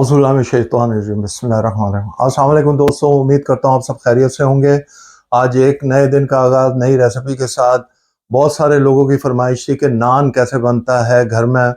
अस्सलाम वालेकुम दोस्तों, उम्मीद करता हूँ आप सब खैरियत से होंगे। आज एक नए दिन का आगाज़ नई रेसिपी के साथ। बहुत सारे लोगों की फरमाइश थी कि नान कैसे बनता है घर में।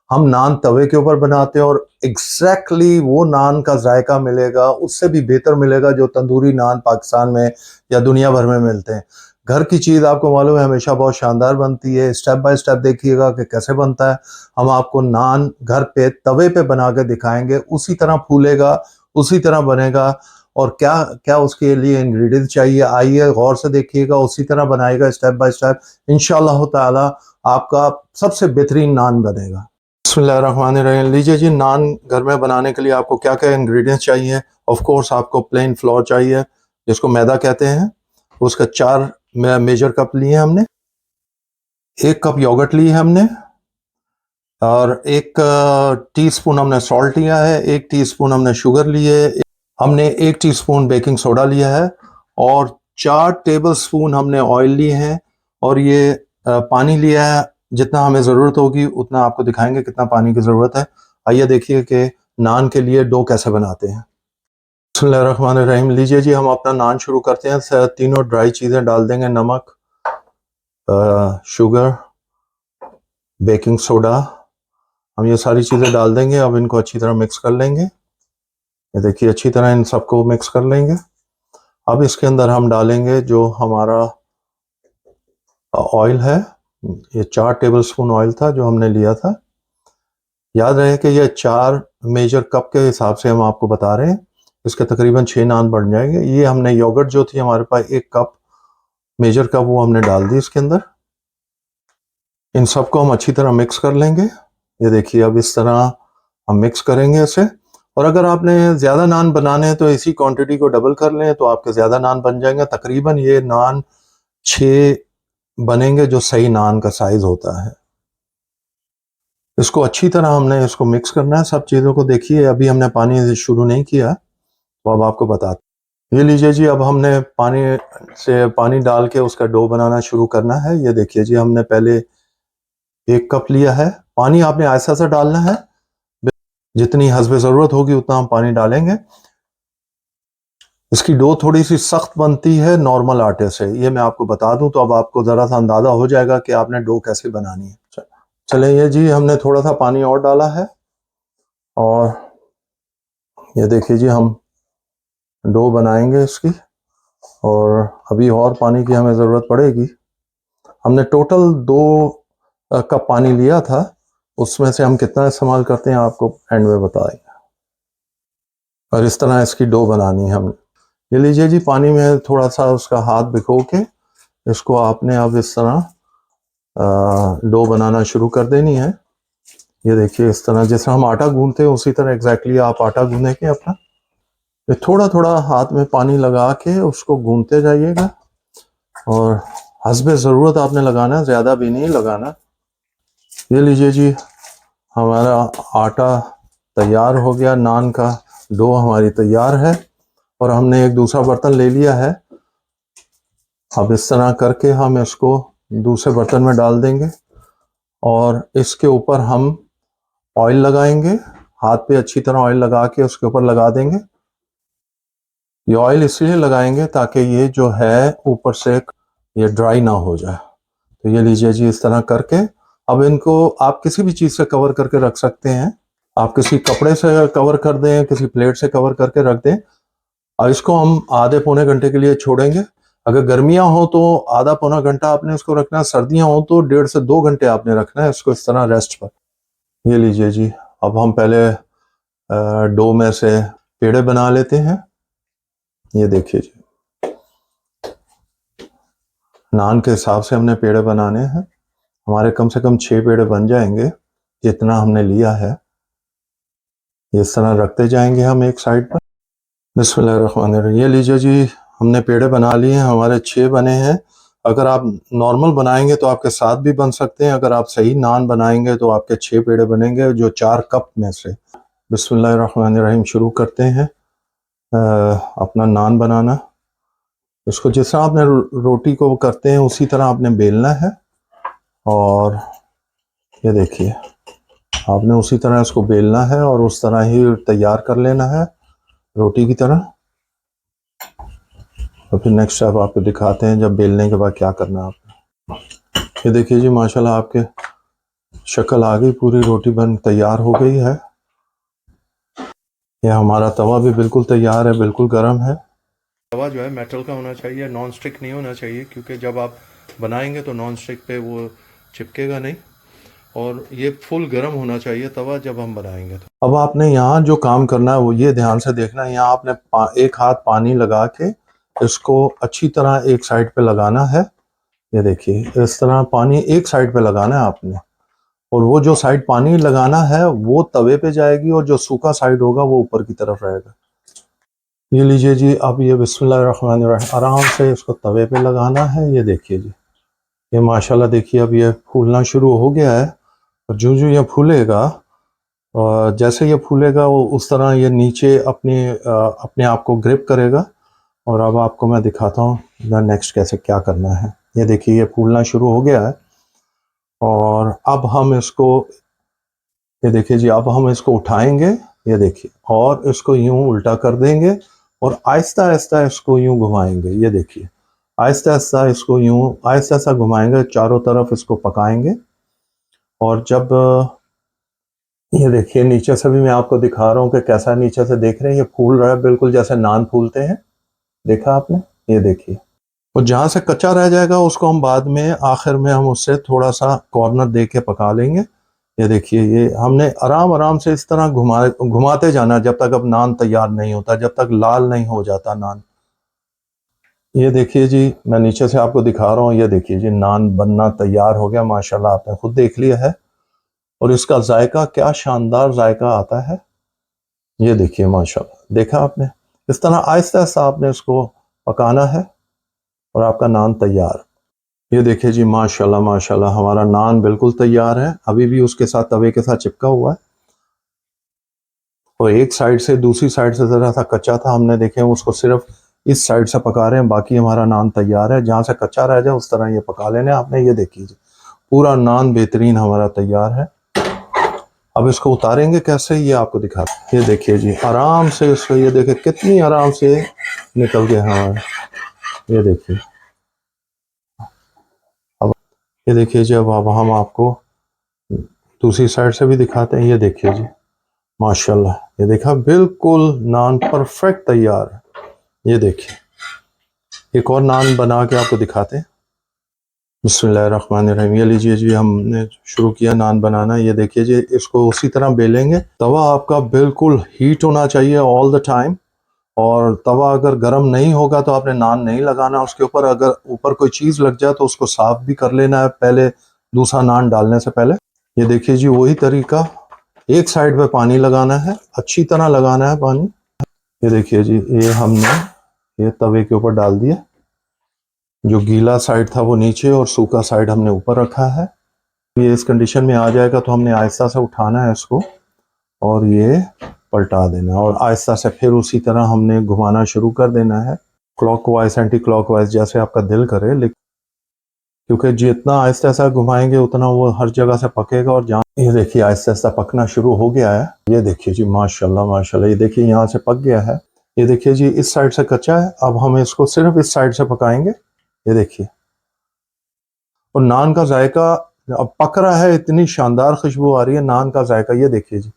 हम नान तवे के ऊपर बनाते हैं और एग्जैक्टली वो नान का जायका मिलेगा, उससे भी बेहतर मिलेगा जो तंदूरी नान पाकिस्तान में या दुनिया भर में मिलते हैं। घर की चीज़ आपको मालूम है हमेशा बहुत शानदार बनती है। स्टेप बाय स्टेप देखिएगा कि कैसे बनता है। हम आपको नान घर पे तवे पे बना के दिखाएंगे, उसी तरह फूलेगा, उसी तरह बनेगा। और क्या क्या उसके लिए इंग्रेडिएंट्स चाहिए, आइए गौर से देखिएगा, उसी तरह बनाएगा स्टेप बाय स्टेप। इंशाल्लाह ताला आपका सबसे बेहतरीन नान बनेगा। बिस्मिल्लाहिर्रहमानिर्रहीम। लीजिए जी, नान घर में बनाने के लिए आपको क्या क्या इंग्रेडिएंट्स चाहिए। ऑफ कोर्स आपको प्लेन फ्लोर चाहिए, जिसको मैदा कहते हैं। उसका 4 मेजर कप लिए हमने। 1 कप योगर्ट ली है हमने, और 1 टीस्पून हमने सॉल्ट लिया है, 1 टीस्पून हमने शुगर ली है, हमने 1 टीस्पून बेकिंग सोडा लिया है, और 4 टेबलस्पून हमने ऑयल लिए हैं। और ये पानी लिया है। जितना हमें ज़रूरत होगी उतना आपको दिखाएंगे कितना पानी की ज़रूरत है। आइए देखिए कि नान के लिए डो कैसे बनाते हैं। बिस्मिल्लाहिर्रहमानिर्रहीम। लीजिए जी, हम अपना नान शुरू करते हैं। तीनों ड्राई चीज़ें डाल देंगे, नमक, शुगर, बेकिंग सोडा। हम ये सारी चीज़ें डाल देंगे। अब इनको अच्छी तरह मिक्स कर लेंगे। ये देखिए, अच्छी तरह इन सबको मिक्स कर लेंगे। अब इसके अंदर हम डालेंगे जो हमारा ऑयल है। ये 4 टेबलस्पून ऑयल था जो हमने लिया था। याद रहे कि ये 4 मेजर कप के हिसाब से हम आपको बता रहे हैं। इसके तकरीबन 6 नान बन जाएंगे। ये हमने योगर्ट जो थी हमारे पास 1 कप मेजर कप, वो हमने डाल दी इसके अंदर। इन सबको हम अच्छी तरह मिक्स कर लेंगे। ये देखिए, अब इस तरह हम मिक्स करेंगे इसे। और अगर आपने ज़्यादा नान बनाने हैं तो इसी क्वांटिटी को डबल कर लें तो आपके ज़्यादा नान बन जाएंगे। तकरीबन ये नान 6 बनेंगे, जो सही नान का साइज़ होता है। इसको अच्छी तरह हमने इसको मिक्स करना है सब चीज़ों को। देखिए, अभी हमने पानी शुरू नहीं किया, तो अब आपको बताते। ये लीजिए जी, अब हमने पानी डाल के उसका डो बनाना शुरू करना है। ये देखिए जी, हमने पहले 1 कप लिया है। पानी आपने ऐसा सा डालना है, जितनी हस्बे ज़रूरत होगी उतना हम पानी डालेंगे। इसकी डो थोड़ी सी सख्त बनती है नॉर्मल आटे से, ये मैं आपको बता दूं, तो अब आपको ज़रा सा अंदाज़ा हो जाएगा कि आपने डो कैसे बनानी है। चले ये जी, हमने थोड़ा सा पानी और डाला है, और ये देखिए जी, हम डो बनाएंगे इसकी। और अभी और पानी की हमें ज़रूरत पड़ेगी। हमने टोटल 2 कप पानी लिया था, उसमें से हम कितना इस्तेमाल करते हैं आपको एंड में बताएंगे। और इस तरह इसकी डो बनानी है हमने। ये लीजिए जी, पानी में थोड़ा सा उसका हाथ भिगो के इसको आपने अब इस तरह डो बनाना शुरू कर देनी है। ये देखिए, इस तरह जैसे हम आटा गूंथते हैं उसी तरह एग्जैक्टली आप आटा गूंथेंगे अपना। ये थोड़ा थोड़ा हाथ में पानी लगा के उसको गूंथते जाइएगा, और हस्बे ज़रूरत आपने लगाना है, ज़्यादा भी नहीं लगाना। ये लीजिए जी, हमारा आटा तैयार हो गया, नान का डो हमारी तैयार है। और हमने एक दूसरा बर्तन ले लिया है। अब इस तरह करके हम इसको दूसरे बर्तन में डाल देंगे, और इसके ऊपर हम ऑयल लगाएंगे। हाथ पे अच्छी तरह ऑयल लगा के उसके ऊपर लगा देंगे। ये ऑयल इसलिए लगाएंगे ताकि ये जो है ऊपर से ये ड्राई ना हो जाए। तो ये लीजिए जी, इस तरह करके अब इनको आप किसी भी चीज़ से कवर करके रख सकते हैं। आप किसी कपड़े से कवर कर दें, किसी प्लेट से कवर करके रख दें। और इसको हम आधे पौने घंटे के लिए छोड़ेंगे। अगर गर्मियां हो तो आधा पौना घंटा आपने इसको रखना है, सर्दियां हो तो 1.5 से 2 घंटे आपने रखना है इसको इस तरह रेस्ट पर। ये लीजिए जी, अब हम पहले डो में से पेड़े बना लेते हैं। ये देखिए जी, नान के हिसाब से हमने पेड़े बनाने हैं। हमारे कम से कम 6 पेड़े बन जाएंगे जितना हमने लिया है। इस तरह रखते जाएंगे हम एक साइड पर। बिस्मिल्लाहिर्रहमानिर्रहीम। ये लीजिए जी, हमने पेड़े बना लिए हैं, हमारे 6 बने हैं। अगर आप नॉर्मल बनाएंगे तो आपके 7 भी बन सकते हैं। अगर आप सही नान बनाएंगे तो आपके 6 पेड़े बनेंगे, जो 4 कप में से। बिस्मिल्लाहिर्रहमानिर्रहीम। शुरू करते हैं अपना नान बनाना। इसको जिस तरह आपने रोटी को करते हैं उसी तरह आपने बेलना है। और ये देखिए, आपने उसी तरह इसको बेलना है और उस तरह ही तैयार कर लेना है रोटी की तरह। तो फिर नेक्स्ट स्टेप आपको दिखाते हैं जब बेलने के बाद क्या करना है आपको। ये देखिए जी माशाल्लाह आपके शक्ल आ गई, पूरी रोटी बन तैयार हो गई है। ये हमारा तवा भी बिल्कुल तैयार है, बिल्कुल गर्म है। तवा जो है मेटल का होना चाहिए, नॉन स्टिक नहीं होना चाहिए, क्योंकि जब आप बनाएंगे तो नॉन स्टिक पे वो चिपकेगा नहीं। और ये फुल गर्म होना चाहिए तवा जब हम बनाएंगे। तो अब आपने यहाँ जो काम करना है वो ये ध्यान से देखना है। यहाँ आपने एक हाथ पानी लगा के इसको अच्छी तरह एक साइड पे लगाना है। ये देखिए इस तरह पानी एक साइड पे लगाना है आपने, और वो जो साइड पानी लगाना है वो तवे पे जाएगी और जो सूखा साइड होगा वो ऊपर की तरफ रहेगा। ये लीजिए जी, अब ये बिस्मिल्लाहिर्रहमानिर्रहीम आराम से इसको तवे पे लगाना है। ये देखिए जी, ये माशाल्लाह देखिए अब ये फूलना शुरू हो गया है। और जो जो ये फूलेगा और जैसे ये फूलेगा वो उस तरह ये नीचे अपने आप को ग्रिप करेगा। और अब आपको मैं दिखाता हूँ नेक्स्ट कैसे क्या करना है। ये देखिए ये फूलना शुरू हो गया है और अब हम इसको, ये देखिए जी, अब हम इसको उठाएंगे। ये देखिए और इसको यूं उल्टा कर देंगे और आहिस्ता आहिस्ता इसको यूं घुमाएंगे। ये देखिए आहिस्ता आहिस्ता इसको यूं आहिस्ता आहिस्ता घुमाएंगे, चारों तरफ इसको पकाएंगे। और जब ये देखिए नीचे से भी मैं आपको दिखा रहा हूँ कि कैसा नीचे से देख रहे हैं, ये फूल रहा है बिल्कुल जैसे नान फूलते हैं। देखा आपने? ये देखिए। और जहाँ से कच्चा रह जाएगा उसको हम बाद में आखिर में हम उससे थोड़ा सा कॉर्नर दे के पका लेंगे। ये देखिए ये हमने आराम आराम से इस तरह घुमाते जाना जब तक अब नान तैयार नहीं होता, जब तक लाल नहीं हो जाता नान। ये देखिए जी मैं नीचे से आपको दिखा रहा हूँ। ये देखिए जी नान बनना तैयार हो गया माशाल्लाह, आपने खुद देख लिया है। और इसका जायका क्या शानदार जायका आता है। ये देखिए माशाल्लाह, देखा आपने? इस तरह आहिस्ता आहिस्ता आपने इसको पकाना है और आपका नान तैयार। ये देखिए जी माशाल्लाह माशाल्लाह हमारा नान बिल्कुल तैयार है, अभी भी उसके साथ तवे के साथ चिपका हुआ है। और एक साइड से दूसरी साइड से ज़रा सा कच्चा था, हमने देखे उसको सिर्फ इस साइड से पका रहे हैं, बाकी हमारा नान तैयार है। जहाँ से कच्चा रह जाए उस तरह ये पका लेने आपने। ये देखिए जी पूरा नान बेहतरीन हमारा तैयार है। अब इसको उतारेंगे कैसे ये आपको दिखा। ये देखिए जी आराम से इसको, ये देखिए कितनी आराम से निकल गया हमारा। ये देखिए अब, ये देखिए जी अब हम आपको दूसरी साइड से भी दिखाते हैं। ये देखिए जी माशाल्लाह, ये देखा बिल्कुल नान परफेक्ट तैयार है। ये देखिए एक और नान बना के आपको दिखाते हैं। बिस्मिल्लाहिर्रहमानिर्रहीम। ये लीजिए जी हमने शुरू किया नान बनाना। ये देखिए जी इसको उसी तरह बेलेंगे। तवा आपका बिल्कुल हीट होना चाहिए ऑल द टाइम, और तवा अगर गर्म नहीं होगा तो आपने नान नहीं लगाना उसके ऊपर। अगर ऊपर कोई चीज़ लग जाए तो उसको साफ भी कर लेना है पहले, दूसरा नान डालने से पहले। ये देखिए जी वही तरीका, एक साइड पे पानी लगाना है, अच्छी तरह लगाना है पानी। ये देखिए जी ये हमने ये तवे के ऊपर डाल दिया, जो गीला साइड था वो नीचे और सूखा साइड हमने ऊपर रखा है। ये इस कंडीशन में आ जाएगा तो हमने आहिस्ता से उठाना है इसको और ये पलटा देना, और आहिस्ता से फिर उसी तरह हमने घुमाना शुरू कर देना है, क्लॉकवाइज एंटी क्लॉकवाइज जैसे आपका दिल करे। लेकिन क्योंकि जितना आहिस्ता आहिस्ता घुमाएंगे उतना वो हर जगह से पकेगा। और जहाँ ये देखिए आहिस्ता आहिस्ता पकना शुरू हो गया है। ये देखिए जी माशाल्लाह माशाल्लाह, ये देखिए यहाँ से पक गया है। ये देखिए जी इस साइड से कच्चा है, अब हम इसको सिर्फ इस साइड से पकाएंगे। ये देखिए और नान का जायका अब पक रहा है, इतनी शानदार खुशबू आ रही है नान का जायका। ये देखिए जी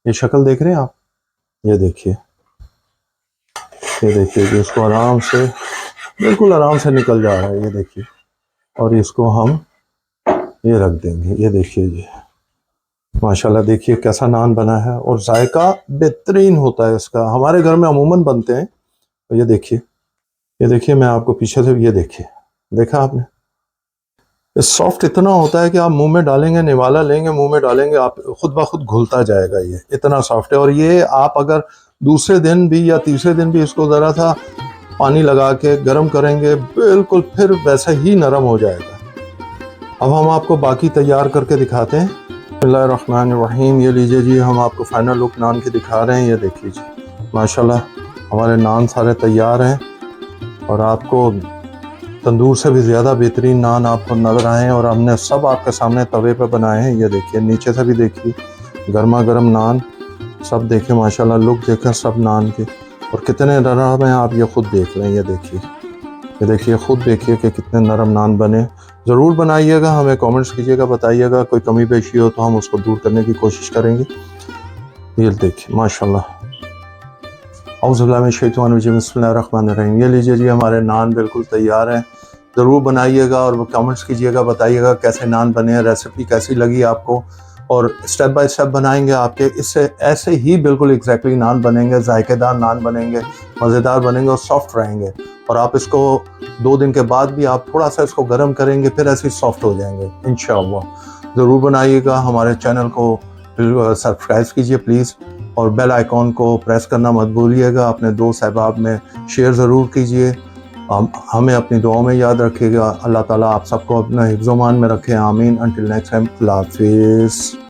ये शक्ल देख रहे हैं आप। ये देखिए जी इसको आराम से बिल्कुल आराम से निकल जा रहा है। ये देखिए और इसको हम ये रख देंगे। ये देखिए जी माशाल्लाह, देखिए कैसा नान बना है और जायका बेहतरीन होता है इसका, हमारे घर में अमूमन बनते हैं। तो ये देखिए मैं आपको पीछे से, ये देखिए देखा आपने, ये सॉफ्ट इतना होता है कि आप मुंह में डालेंगे, निवाला लेंगे मुंह में डालेंगे, आप खुद ब खुद घुलता जाएगा। ये इतना सॉफ्ट है। और ये आप अगर दूसरे दिन भी या तीसरे दिन भी इसको ज़रा सा पानी लगा के गर्म करेंगे बिल्कुल फिर वैसा ही नरम हो जाएगा। अब हम आपको बाकी तैयार करके दिखाते हैं। बिस्मिल्लाहिर्रहमानिर्रहीम। ये लीजिए जी हम आपको फाइनल लुक नान की दिखा रहे हैं। ये देखिए जी माशाल्लाह हमारे नान सारे तैयार हैं और आपको तंदूर से भी ज़्यादा बेहतरीन नान आपको नजर आए हैं, और हमने सब आपके सामने तवे पे बनाए हैं। ये देखिए नीचे से भी देखिए गर्मा गर्म नान, सब देखें माशाल्लाह, लुक देखें सब नान के, और कितने नरम हैं आप ये खुद देख लें। ये देखिए, ये देखिए, खुद देखिए कि कितने नरम नान बने। ज़रूर बनाइएगा, हमें कमेंट्स कीजिएगा, बताइएगा कोई कमी पेशी हो तो हम उसको दूर करने की कोशिश करेंगे। ये देखिए माशाल्लाह। बिस्मिल्लाहिर्रहमानिर्रहीम। ये लीजिए जी, हमारे नान बिल्कुल तैयार हैं। ज़रूर बनाइएगा और कमेंट्स कीजिएगा, बताइएगा कैसे नान बने हैं, रेसिपी कैसी लगी आपको, और स्टेप बाय स्टेप बनाएंगे आपके इससे ऐसे ही बिल्कुल एग्जैक्टली नान बनेंगे, जायकेदार नान बनेंगे, मज़ेदार बनेंगे और सॉफ्ट रहेंगे। और आप इसको 2 दिन के बाद भी आप थोड़ा सा इसको गर्म करेंगे, फिर ऐसे ही सॉफ्ट हो जाएंगे इंशाअल्लाह। ज़रूर बनाइएगा। हमारे चैनल को सब्सक्राइब कीजिए प्लीज़, और बेल आइकॉन को प्रेस करना मत भूलिएगा। अपने दोस्त अहबाब में शेयर ज़रूर कीजिए। हमें अपनी दुआओं में याद रखिएगा। अल्लाह ताला आप सबको अपना हिफ्ज़-ओ-मान में रखे। आमीन। अंटिल नेक्स्ट टाइम, अल्लाह हाफ़िज़।